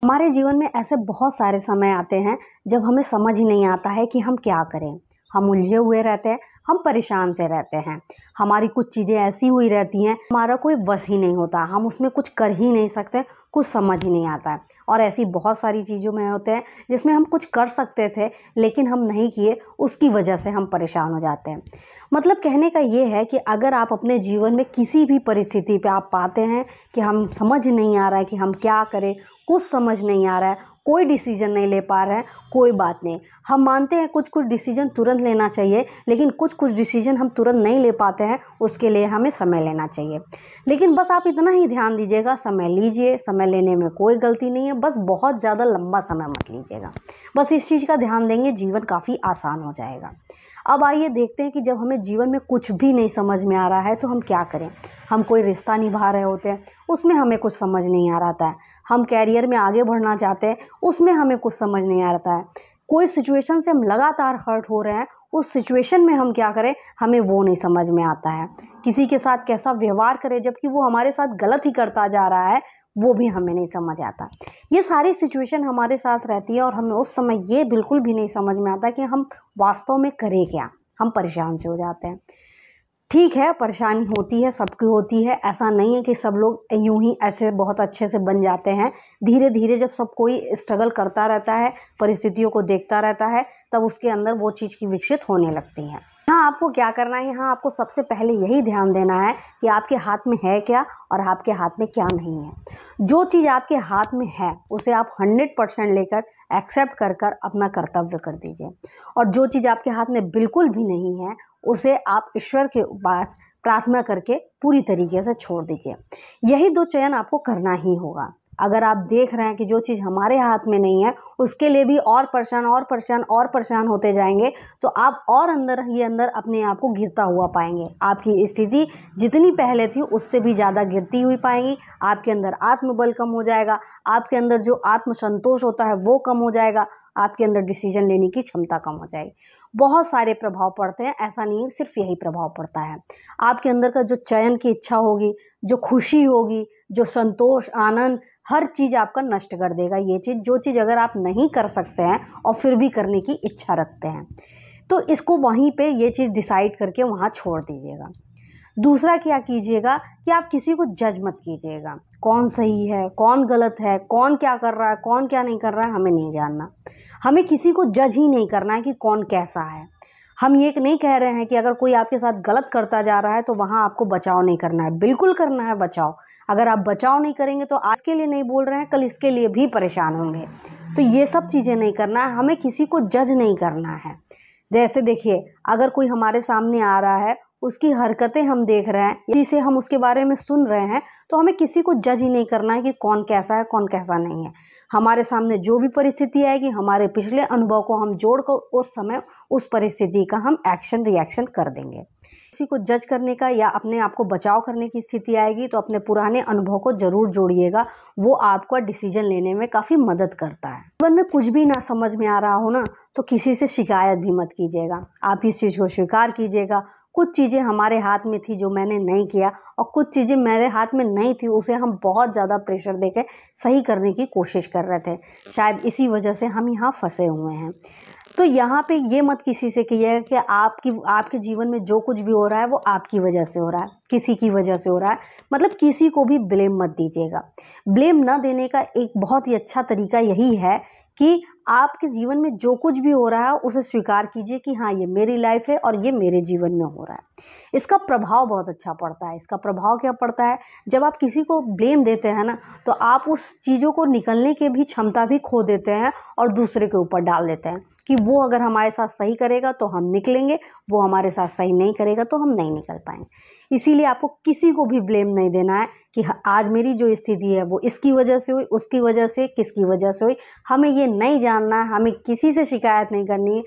हमारे जीवन में ऐसे बहुत सारे समय आते हैं जब हमें समझ ही नहीं आता है कि हम क्या करें। हम उलझे हुए रहते हैं, हम परेशान से रहते हैं। हमारी कुछ चीज़ें ऐसी हुई रहती हैं, हमारा कोई वश ही नहीं होता, हम उसमें कुछ कर ही नहीं सकते, कुछ समझ ही नहीं आता है। और ऐसी बहुत सारी चीज़ों में होते हैं जिसमें हम कुछ कर सकते थे लेकिन हम नहीं किए, उसकी वजह से हम परेशान हो जाते हैं। मतलब कहने का ये है कि अगर आप अपने जीवन में किसी भी परिस्थिति पे आप पाते हैं कि हम समझ नहीं आ रहा है कि हम क्या करें, कुछ समझ नहीं आ रहा है, कोई डिसीजन नहीं ले पा रहे हैं, कोई बात नहीं। हम मानते हैं कुछ कुछ डिसीजन तुरंत लेना चाहिए, लेकिन कुछ कुछ डिसीजन हम तुरंत नहीं ले पाते हैं, उसके लिए हमें समय लेना चाहिए। लेकिन बस आप इतना ही ध्यान दीजिएगा, समय लीजिए, समय लेने में कोई गलती नहीं है, बस बहुत ज़्यादा लंबा समय मत लीजिएगा। बस इस चीज़ का ध्यान देंगे, जीवन काफ़ी आसान हो जाएगा। अब आइए देखते हैं कि जब हमें जीवन में कुछ भी नहीं समझ में आ रहा है तो हम क्या करें। हम कोई रिश्ता निभा रहे होते हैं, उसमें हमें कुछ समझ नहीं आ रहा है। हम कैरियर में आगे बढ़ना चाहते हैं, उसमें हमें कुछ समझ नहीं आ रहा है। कोई सिचुएशन से हम लगातार हर्ट हो रहे हैं, उस सिचुएशन में हम क्या करें, हमें वो नहीं समझ में आता है। किसी के साथ कैसा व्यवहार करें जबकि वो हमारे साथ गलत ही करता जा रहा है, वो भी हमें नहीं समझ आता। ये सारी सिचुएशन हमारे साथ रहती है और हमें उस समय ये बिल्कुल भी नहीं समझ में आता कि हम वास्तव में करें क्या। हम परेशान से हो जाते हैं। ठीक है, परेशानी होती है, सबकी होती है। ऐसा नहीं है कि सब लोग यूं ही ऐसे बहुत अच्छे से बन जाते हैं। धीरे धीरे जब सब कोई स्ट्रगल करता रहता है, परिस्थितियों को देखता रहता है, तब उसके अंदर वो चीज़ की विकसित होने लगती है। हाँ, आपको क्या करना है, यहाँ आपको सबसे पहले यही ध्यान देना है कि आपके हाथ में है क्या और आपके हाथ में क्या नहीं है। जो चीज़ आपके हाथ में है उसे आप 100% लेकर एक्सेप्ट कर कर अपना कर्तव्य कर दीजिए, और जो चीज़ आपके हाथ में बिल्कुल भी नहीं है उसे आप ईश्वर के पास प्रार्थना करके पूरी तरीके से छोड़ दीजिए। यही दो चयन आपको करना ही होगा। अगर आप देख रहे हैं कि जो चीज़ हमारे हाथ में नहीं है उसके लिए भी और परेशान और परेशान और परेशान होते जाएंगे, तो आप और अंदर ही अंदर अपने आप को गिरता हुआ पाएंगे। आपकी स्थिति जितनी पहले थी उससे भी ज़्यादा गिरती हुई पाएंगी। आपके अंदर आत्मबल कम हो जाएगा, आपके अंदर जो आत्मसंतोष होता है वो कम हो जाएगा, आपके अंदर डिसीजन लेने की क्षमता कम हो जाएगी। बहुत सारे प्रभाव पड़ते हैं, ऐसा नहीं है सिर्फ यही प्रभाव पड़ता है। आपके अंदर का जो चयन की इच्छा होगी, जो खुशी होगी, जो संतोष, आनंद, हर चीज़ आपका नष्ट कर देगा। ये चीज़, जो चीज़ अगर आप नहीं कर सकते हैं और फिर भी करने की इच्छा रखते हैं, तो इसको वहीं पे ये चीज़ डिसाइड करके वहाँ छोड़ दीजिएगा। दूसरा क्या कीजिएगा कि आप किसी को जज मत कीजिएगा। कौन सही है, कौन गलत है, कौन क्या कर रहा है, कौन क्या नहीं कर रहा है, हमें नहीं जानना। हमें किसी को जज ही नहीं करना है कि कौन कैसा है। हम ये नहीं कह रहे हैं कि अगर कोई आपके साथ गलत करता जा रहा है तो वहाँ आपको बचाव नहीं करना है। बिल्कुल करना है बचाव। अगर आप बचाव नहीं करेंगे तो आज के लिए नहीं बोल रहे हैं, कल इसके लिए भी परेशान होंगे। तो ये सब चीज़ें नहीं करना है, हमें किसी को जज नहीं करना है। जैसे देखिए, अगर कोई हमारे सामने आ रहा है, उसकी हरकतें हम देख रहे हैं, किसी से हम उसके बारे में सुन रहे हैं, तो हमें किसी को जज ही नहीं करना है कि कौन कैसा है, कौन कैसा नहीं है। हमारे सामने जो भी परिस्थिति आएगी, हमारे पिछले अनुभव को हम जोड़कर उस समय उस परिस्थिति का हम एक्शन रिएक्शन कर देंगे। किसी को जज करने का या अपने आप को बचाव करने की स्थिति आएगी तो अपने पुराने अनुभव को जरूर जोड़िएगा, वो आपको डिसीजन लेने में काफ़ी मदद करता है। जीवन में कुछ भी ना समझ में आ रहा हो ना, तो किसी से शिकायत भी मत कीजिएगा। आप इस चीज़ को स्वीकार कीजिएगा, कुछ चीज़ें हमारे हाथ में थी जो मैंने नहीं किया, और कुछ चीज़ें मेरे हाथ में नहीं थी उसे हम बहुत ज़्यादा प्रेशर देके सही करने की कोशिश कर रहे थे। शायद इसी वजह से हम यहाँ फंसे हुए हैं। तो यहाँ पे ये मत किसी से कहिएगा कि आपके जीवन में जो कुछ भी हो रहा है वो आपकी वजह से हो रहा है, किसी की वजह से हो रहा है। मतलब किसी को भी ब्लेम मत दीजिएगा। ब्लेम ना देने का एक बहुत ही अच्छा तरीका यही है कि आपके जीवन में जो कुछ भी हो रहा है उसे स्वीकार कीजिए कि हाँ, ये मेरी लाइफ है और ये मेरे जीवन में हो रहा है। इसका प्रभाव बहुत अच्छा पड़ता है। इसका प्रभाव क्या पड़ता है, जब आप किसी को ब्लेम देते हैं ना, तो आप उस चीज़ों को निकलने की भी क्षमता भी खो देते हैं और दूसरे के ऊपर डाल देते हैं कि वो अगर हमारे साथ सही करेगा तो हम निकलेंगे, वो हमारे साथ सही नहीं करेगा तो हम नहीं निकल पाएंगे। इसीलिए आपको किसी को भी ब्लेम नहीं देना है कि आज मेरी जो स्थिति है वो इसकी वजह से हुई, उसकी वजह से, किसकी वजह से हुई। हमें ये नहीं जानना है, हमें किसी से शिकायत नहीं करनी है।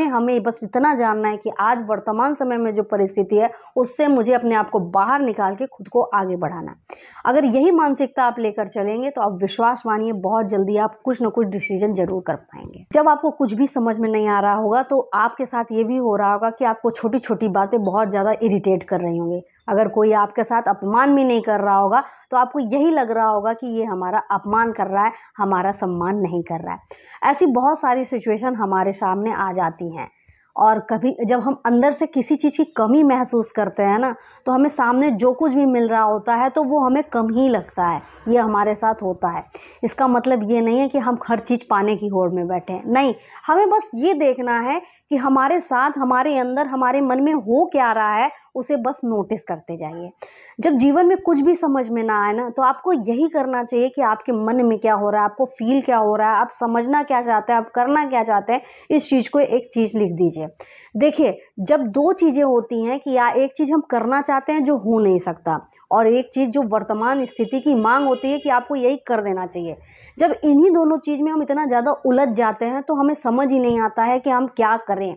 हमें बस इतना जानना है कि आज वर्तमान समय में जो परिस्थिति है उससे मुझे अपने आप को बाहर निकाल के खुद को आगे बढ़ाना है। अगर यही मानसिकता आप लेकर चलेंगे तो आप विश्वास मानिए बहुत जल्दी आप कुछ न कुछ डिसीजन जरूर कर पाएंगे। जब आपको कुछ भी समझ में नहीं आ रहा होगा तो आपके साथ ये भी हो रहा होगा कि आपको छोटी छोटी बातें बहुत ज़्यादा इरिटेट कर रही होंगी। अगर कोई आपके साथ अपमान भी नहीं कर रहा होगा तो आपको यही लग रहा होगा कि ये हमारा अपमान कर रहा है, हमारा सम्मान नहीं कर रहा है। ऐसी बहुत सारी सिचुएशन हमारे सामने आ जाती हैं। और कभी जब हम अंदर से किसी चीज़ की कमी महसूस करते हैं ना, तो हमें सामने जो कुछ भी मिल रहा होता है तो वो हमें कम ही लगता है। ये हमारे साथ होता है। इसका मतलब ये नहीं है कि हम हर चीज़ पाने की होड़ में बैठे हैं, नहीं। हमें बस ये देखना है कि हमारे साथ, हमारे अंदर, हमारे मन में हो क्या रहा है, उसे बस नोटिस करते जाइए। जब जीवन में कुछ भी समझ में ना आए ना, तो आपको यही करना चाहिए कि आपके मन में क्या हो रहा है, आपको फील क्या हो रहा है, आप समझना क्या चाहते हैं, आप करना क्या चाहते हैं, इस चीज़ को एक चीज़ लिख दीजिए। देखिए, जब दो चीज़ें होती हैं कि या एक चीज़ हम करना चाहते हैं जो हो नहीं सकता, और एक चीज़ जो वर्तमान स्थिति की मांग होती है कि आपको यही कर देना चाहिए। जब इन्हीं दोनों चीज़ में हम इतना ज़्यादा उलझ जाते हैं तो हमें समझ ही नहीं आता है कि हम क्या करें।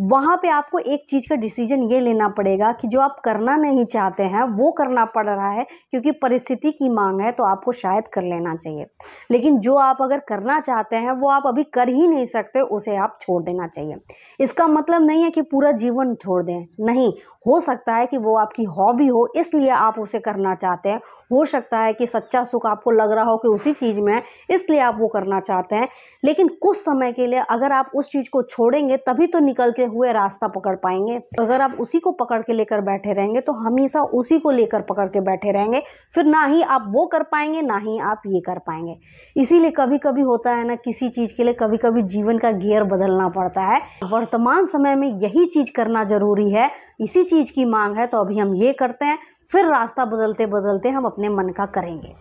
वहाँ पे आपको एक चीज़ का डिसीजन ये लेना पड़ेगा कि जो आप करना नहीं चाहते हैं वो करना पड़ रहा है क्योंकि परिस्थिति की मांग है, तो आपको शायद कर लेना चाहिए। लेकिन जो आप अगर करना चाहते हैं वो आप अभी कर ही नहीं सकते, उसे आप छोड़ देना चाहिए। इसका मतलब नहीं है कि पूरा जीवन छोड़ दें, नहीं। हो सकता है कि वो आपकी हॉबी हो, इसलिए आप उसे करना चाहते हैं। हो सकता है कि सच्चा सुख आपको लग रहा हो कि उसी चीज़ में है, इसलिए आप वो करना चाहते हैं। लेकिन कुछ समय के लिए अगर आप उस चीज़ को छोड़ेंगे तभी तो निकलते हुए रास्ता पकड़ पाएंगे। अगर आप उसी को पकड़ के लेकर बैठे रहेंगे तो हमेशा उसी को लेकर पकड़ के बैठे रहेंगे, फिर ना ही आप वो कर पाएंगे, ना ही आप ये कर पाएंगे। इसीलिए कभी कभी होता है ना, किसी चीज़ के लिए कभी कभी जीवन का गियर बदलना पड़ता है। वर्तमान समय में यही चीज़ करना ज़रूरी है, इसी चीज़ की मांग है, तो अभी हम ये करते हैं, फिर रास्ता बदलते बदलते हम अपने मन का करेंगे।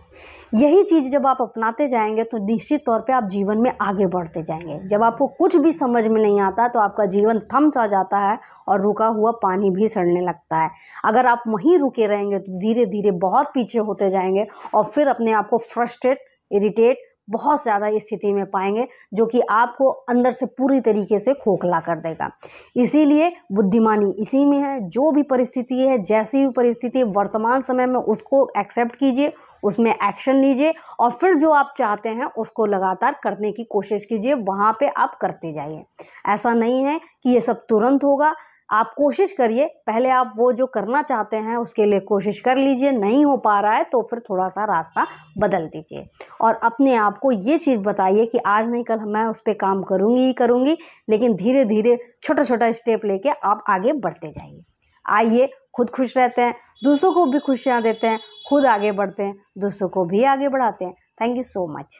यही चीज़ जब आप अपनाते जाएंगे तो निश्चित तौर पे आप जीवन में आगे बढ़ते जाएंगे। जब आपको कुछ भी समझ में नहीं आता तो आपका जीवन थम सा जाता है और रुका हुआ पानी भी सड़ने लगता है। अगर आप वहीं रुके रहेंगे तो धीरे धीरे बहुत पीछे होते जाएंगे और फिर अपने आप को फ्रस्ट्रेट, इरिटेट, बहुत ज़्यादा स्थिति में पाएंगे, जो कि आपको अंदर से पूरी तरीके से खोखला कर देगा। इसीलिए बुद्धिमानी इसी में है। जो भी परिस्थिति है, जैसी भी परिस्थिति वर्तमान समय में, उसको एक्सेप्ट कीजिए, उसमें एक्शन लीजिए और फिर जो आप चाहते हैं उसको लगातार करने की कोशिश कीजिए। वहाँ पे आप करते जाइए। ऐसा नहीं है कि ये सब तुरंत होगा। आप कोशिश करिए, पहले आप वो जो करना चाहते हैं उसके लिए कोशिश कर लीजिए। नहीं हो पा रहा है तो फिर थोड़ा सा रास्ता बदल दीजिए और अपने आप को ये चीज़ बताइए कि आज नहीं कल मैं उस पर काम करूँगी ही करूँगी। लेकिन धीरे धीरे छोटा छोटा स्टेप लेके आप आगे बढ़ते जाइए। आइए, खुद खुश रहते हैं, दूसरों को भी खुशियाँ देते हैं, खुद आगे बढ़ते हैं, दूसरों को भी आगे बढ़ाते हैं। Thank you so much.